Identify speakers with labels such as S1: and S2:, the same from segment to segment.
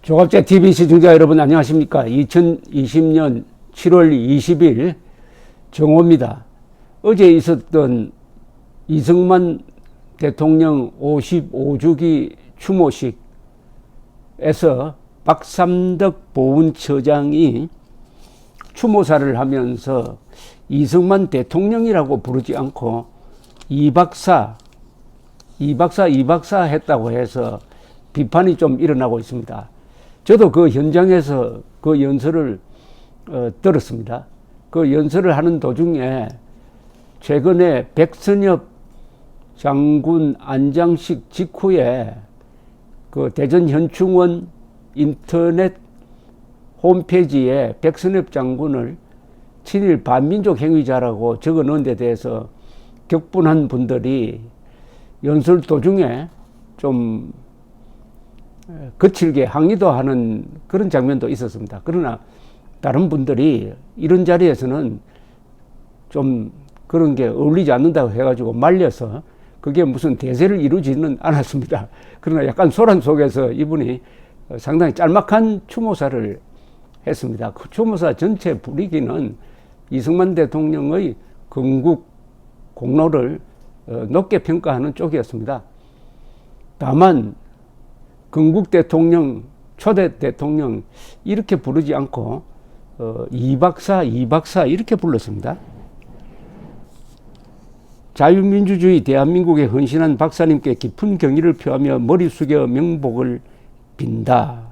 S1: 조갑제 TV 시청자 여러분 안녕하십니까. 2020년 7월 20일 정오입니다. 어제 있었던 이승만 대통령 55주기 추모식에서 박삼덕 보훈처장이 추모사를 하면서 이승만 대통령이라고 부르지 않고 이박사 했다고 해서 비판이 좀 일어나고 있습니다. 저도 그 현장에서 그 연설을 들었습니다. 그 연설을 하는 도중에 최근에 백선엽 장군 안장식 직후에 그 대전 현충원 인터넷 홈페이지에 백선엽 장군을 친일 반민족 행위자라고 적어 놓은 데 대해서 격분한 분들이 연설 도중에 좀 거칠게 항의도 하는 그런 장면도 있었습니다. 그러나 다른 분들이 이런 자리에서는 좀 그런 게 어울리지 않는다고 해가지고 말려서 그게 무슨 대세를 이루지는 않았습니다. 그러나 약간 소란 속에서 이분이 상당히 짤막한 추모사를 했습니다. 그 추모사 전체 분위기는 이승만 대통령의 건국 공로를 높게 평가하는 쪽이었습니다. 다만 건국 대통령, 초대 대통령 이렇게 부르지 않고 이박사 이렇게 불렀습니다. 자유민주주의 대한민국에 헌신한 박사님께 깊은 경의를 표하며 머리 숙여 명복을 빈다.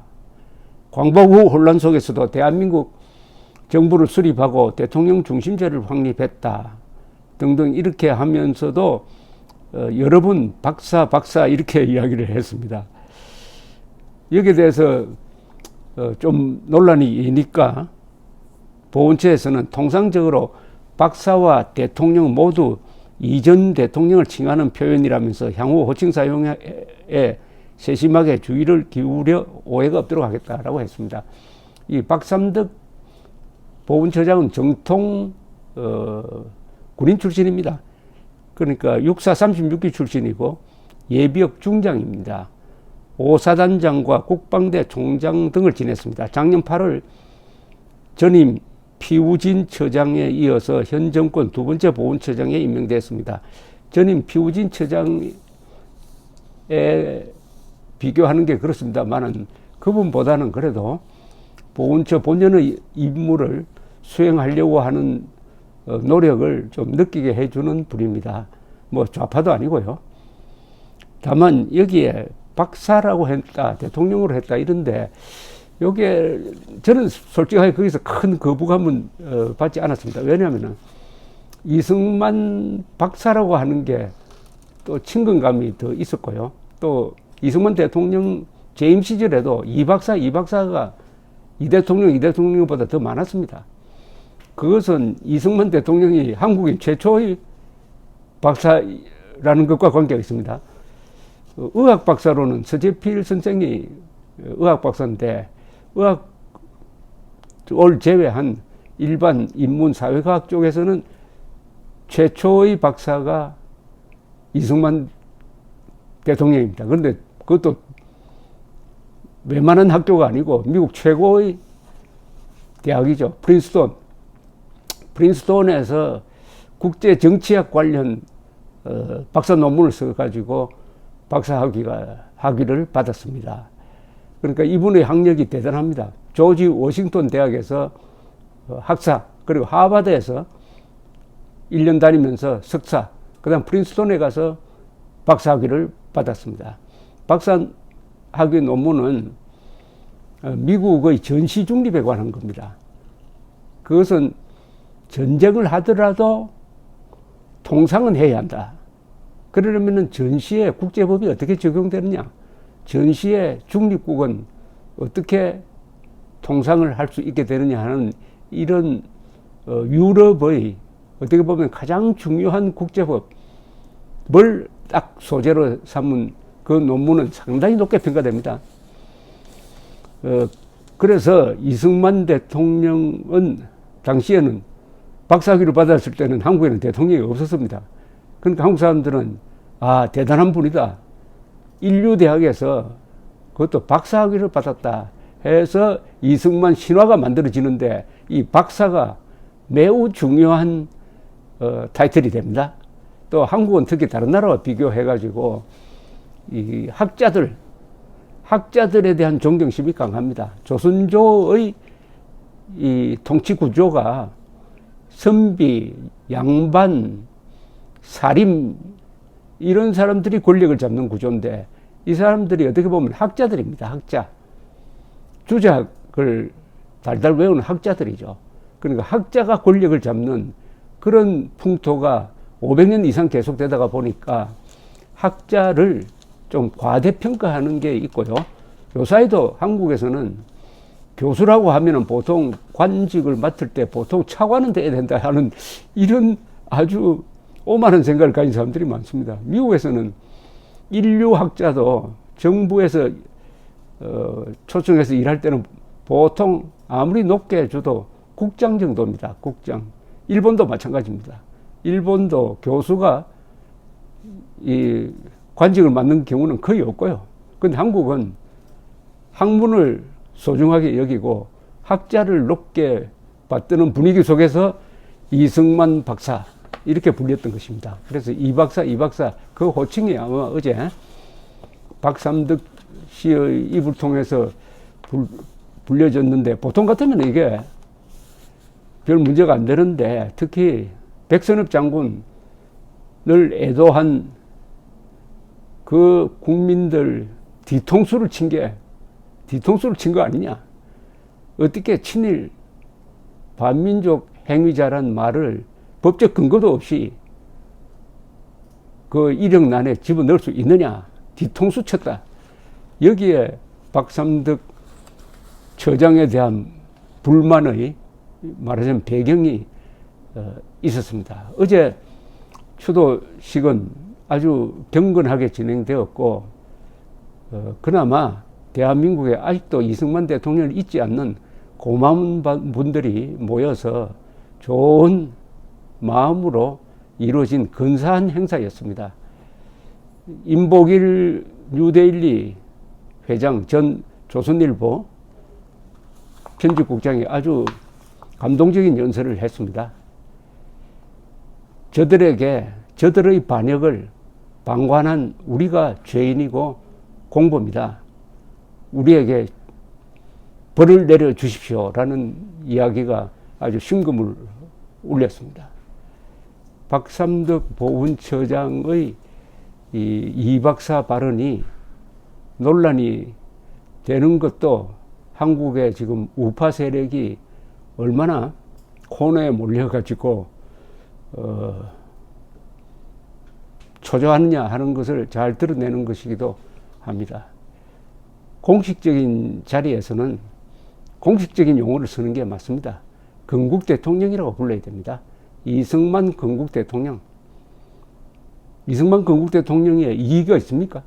S1: 광복 후 혼란 속에서도 대한민국 정부를 수립하고 대통령 중심제를 확립했다. 등등 이렇게 하면서도 여러 분 박사 이렇게 이야기를 했습니다. 여기에 대해서 좀 논란이 있으니까 보훈처에서는 통상적으로 박사와 대통령 모두 이전 대통령을 칭하는 표현이라면서 향후 호칭 사용에 세심하게 주의를 기울여 오해가 없도록 하겠다라고 했습니다. 이 박삼덕 보훈처장은 정통 군인 출신입니다. 그러니까 육사 36기 출신이고 예비역 중장입니다. 5사단장과 국방대 총장 등을 지냈습니다. 작년 8월 전임 피우진 처장에 이어서 현 정권 두 번째 보훈처장에 임명됐습니다. 전임 피우진 처장에 비교하는 게 그렇습니다만은 그분보다는 그래도 보훈처 본연의 임무를 수행하려고 하는 노력을 좀 느끼게 해주는 분입니다. 뭐 좌파도 아니고요. 다만 여기에 박사라고 했다, 대통령으로 했다 이런데 여기에 저는 솔직하게 거기서 큰 거부감은 받지 않았습니다. 왜냐하면 이승만 박사라고 하는 게 또 친근감이 더 있었고요. 또 이승만 대통령 재임 시절에도 이박사가 이 대통령보다 더 많았습니다. 그것은 이승만 대통령이 한국인 최초의 박사라는 것과 관계가 있습니다. 의학 박사로는 서재필 선생이 의학 박사인데 의학을 제외한 일반 인문 사회과학 쪽에서는 최초의 박사가 이승만 대통령입니다. 그런데 그것도 웬만한 학교가 아니고 미국 최고의 대학이죠. 프린스톤에서 국제 정치학 관련 박사 논문을 써가지고 박사 학위를 받았습니다. 그러니까 이분의 학력이 대단합니다. 조지 워싱턴 대학에서 학사, 그리고 하버드에서 1년 다니면서 석사, 그 다음 프린스톤에 가서 박사 학위를 받았습니다. 박사 학위 논문은 미국의 전시 중립에 관한 겁니다. 그것은 전쟁을 하더라도 통상은 해야 한다. 그러려면 전시에 국제법이 어떻게 적용되느냐, 전시의 중립국은 어떻게 통상을 할 수 있게 되느냐 하는 이런 유럽의 어떻게 보면 가장 중요한 국제법을 딱 소재로 삼은 그 논문은 상당히 높게 평가됩니다. 그래서 이승만 대통령은 당시에는 박사학위를 받았을 때는 한국에는 대통령이 없었습니다. 그러니까 한국 사람들은 대단한 분이다. 인류대학에서 그것도 박사학위를 받았다. 해서 이승만 신화가 만들어지는데 이 박사가 매우 중요한 타이틀이 됩니다. 또 한국은 특히 다른 나라와 비교해가지고 이 학자들에 대한 존경심이 강합니다. 조선조의 이 통치 구조가 선비, 양반, 사림 이런 사람들이 권력을 잡는 구조인데 이 사람들이 어떻게 보면 학자들입니다. 학자. 주작을 달달 외우는 학자들이죠. 그러니까 학자가 권력을 잡는 그런 풍토가 500년 이상 계속되다가 보니까 학자를 좀 과대평가하는 게 있고요. 요사이도 한국에서는 교수라고 하면은 보통 관직을 맡을 때 보통 차관은 돼야 된다 하는 이런 아주 오만한 생각을 가진 사람들이 많습니다. 미국에서는 인류학자도 정부에서 초청해서 일할 때는 보통 아무리 높게 줘도 국장 정도입니다. 국장. 일본도 마찬가지입니다. 일본도 교수가 이 관직을 맡는 경우는 거의 없고요. 근데 한국은 학문을 소중하게 여기고 학자를 높게 받드는 분위기 속에서 이승만 박사 이렇게 불렸던 것입니다. 그래서 이 박사 그 호칭이 아마 어제 박삼득 씨의 입을 통해서 불려졌는데 보통 같으면 이게 별 문제가 안 되는데 특히 백선엽 장군을 애도한 그 국민들 뒤통수를 친 거 아니냐. 어떻게 친일 반민족 행위자란 말을 법적 근거도 없이 그 이력란에 집어넣을 수 있느냐. 뒤통수 쳤다. 여기에 박삼득 처장에 대한 불만의 말하자면 배경이 있었습니다. 어제 추도식은 아주 경건하게 진행되었고 그나마 대한민국에 아직도 이승만 대통령을 잊지 않는 고마운 분들이 모여서 좋은 마음으로 이루어진 근사한 행사였습니다. 임복일 뉴데일리 회장 전 조선일보 편집국장이 아주 감동적인 연설을 했습니다. 저들의 반역을 방관한 우리가 죄인이고 공범이다. 우리에게 벌을 내려 주십시오라는 이야기가 아주 심금을 울렸습니다. 박삼득 보훈처장의 이 박사 발언이 논란이 되는 것도 한국의 지금 우파 세력이 얼마나 코너에 몰려가지고 초조하느냐 하는 것을 잘 드러내는 것이기도 합니다. 공식적인 자리에서는 공식적인 용어를 쓰는 게 맞습니다. 건국 대통령이라고 불러야 됩니다. 이승만 건국 대통령. 이승만 건국 대통령의 이의가 있습니까?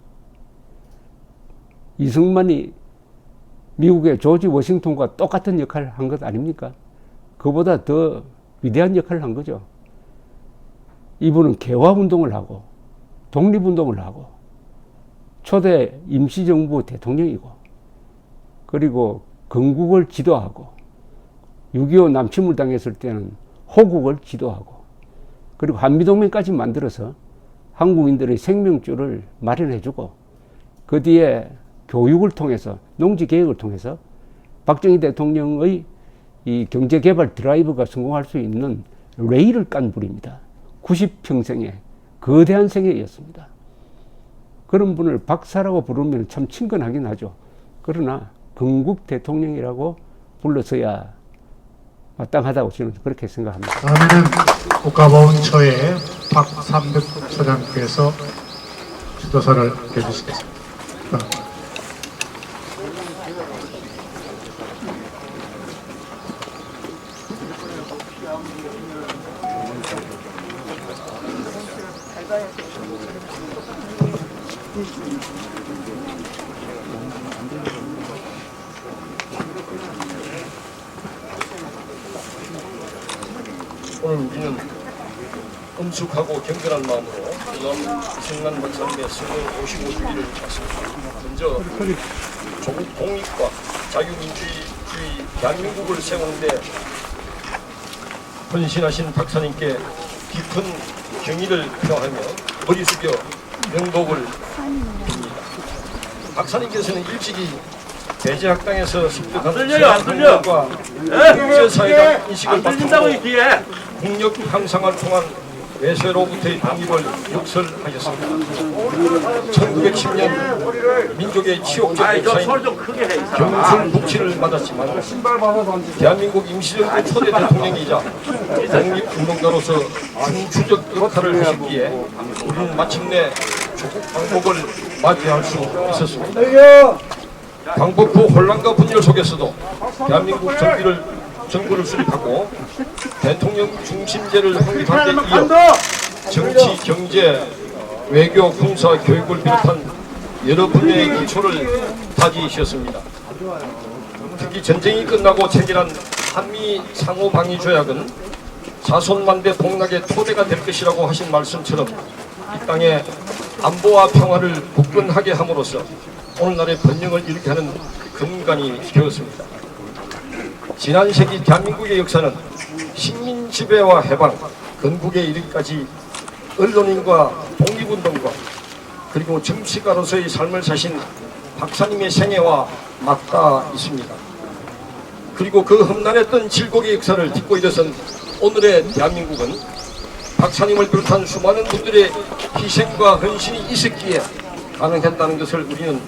S1: 이승만이 미국의 조지 워싱턴과 똑같은 역할을 한 것 아닙니까? 그보다 더 위대한 역할을 한 거죠. 이분은 개화운동을 하고 독립운동을 하고 초대 임시정부 대통령이고 그리고 건국을 지도하고 6.25 남침을 당했을 때는 호국을 지도하고 그리고 한미동맹까지 만들어서 한국인들의 생명줄을 마련해주고 그 뒤에 교육을 통해서 농지개혁을 통해서 박정희 대통령의 이 경제개발 드라이브가 성공할 수 있는 레일을 깐 분입니다. 90평생의 거대한 생애였습니다. 그런 분을 박사라고 부르면 참 친근하긴 하죠. 그러나 건국 대통령이라고 불러서야 마땅하다고 저는 그렇게 생각합니다.
S2: 다음에는 국가보훈처의 박삼득 처장께서 주도서를 해주시겠습니다.
S3: 오늘 우리는 엄숙하고 경건한 마음으로 이승만 박사님의 생애 55주기를 맞습니다. 먼저 조국 독립과 자유민주주의 대한민국을 세우는데 헌신하신 박사님께 깊은 경의를 표하며 머리 숙여 명복을 빕니다. 박사님께서는 일찍이 배제학당에서 습득한 문화과 국제사회적 인식을 바탕으로 국력 향상을 통한 외세로부터의 독립을 역설하셨습니다. 1910년 민족의 치욕적 역사인 경술 복치를 맞았지만 대한민국 임시정부 초대 대통령이자 독립운동가로서 중추적 역할을 하셨기에 우리는 마침내 조국 방법을 맞이할 수 있었습니다. 광복 후 혼란과 분열 속에서도 대한민국 정부를 수립하고 대통령 중심제를 확립한 데 이어 정치, 경제, 외교, 군사, 교육을 비롯한 여러 분야의 기초를 다지셨습니다. 특히 전쟁이 끝나고 체결한 한미 상호방위 조약은 자손만대 복락의 토대가 될 것이라고 하신 말씀처럼 이 땅에 안보와 평화를 굳건하게 함으로써 오늘날의 번영을 일으키게 하는 근간이 되었습니다. 지난 세기 대한민국의 역사는 식민 지배와 해방, 건국에 이르기까지 언론인과 독립운동과 그리고 정치가로서의 삶을 사신 박사님의 생애와 맞닿아 있습니다. 그리고 그 험난했던 질곡의 역사를 딛고 일어선 오늘의 대한민국은 박사님을 비롯한 수많은 분들의 희생과 헌신이 있었기에 가능했다는 것을 우리는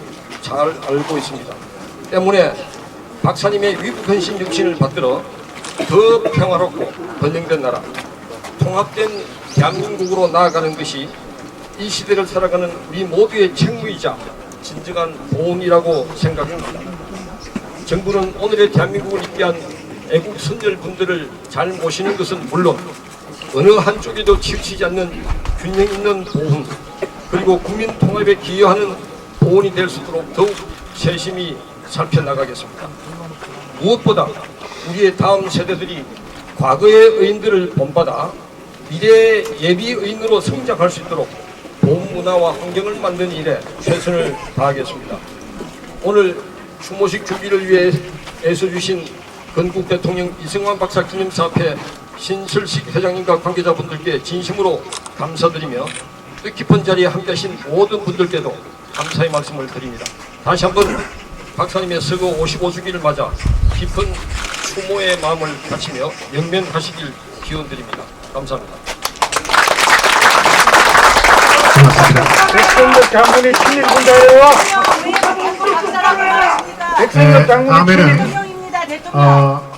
S3: 잘 알고 있습니다. 때문에 박사님의 위국 헌신 정신을 받들어 더 평화롭고 번영된 나라, 통합된 대한민국으로 나아가는 것이 이 시대를 살아가는 우리 모두의 책무이자 진정한 보험이라고 생각합니다. 정부는 오늘의 대한민국을 있게 한 애국 선열분들을 잘 모시는 것은 물론 어느 한쪽에도 치우치지 않는 균형 있는 보훈, 그리고 국민 통합에 기여하는 보훈이 될 수 있도록 더욱 세심히 살펴나가겠습니다. 무엇보다 우리의 다음 세대들이 과거의 의인들을 본받아 미래의 예비 의인으로 성장할 수 있도록 보훈 문화와 환경을 만드는 일에 최선을 다하겠습니다. 오늘 추모식 주기를 위해 애써주신 건국 대통령 이승만 박사 기념사업회 신설식 회장님과 관계자분들께 진심으로 감사드리며 뜻깊은 자리에 함께하신 모든 분들께도 감사의 말씀을 드립니다. 다시 한번 박사님의 서거 55주기를 맞아 깊은 추모의 마음을 바치며 영면하시길 기원드립니다. 감사합니다.
S4: 백성엽 장군이 친일 군자예요. 백성엽 장군이 친일
S2: 다음에는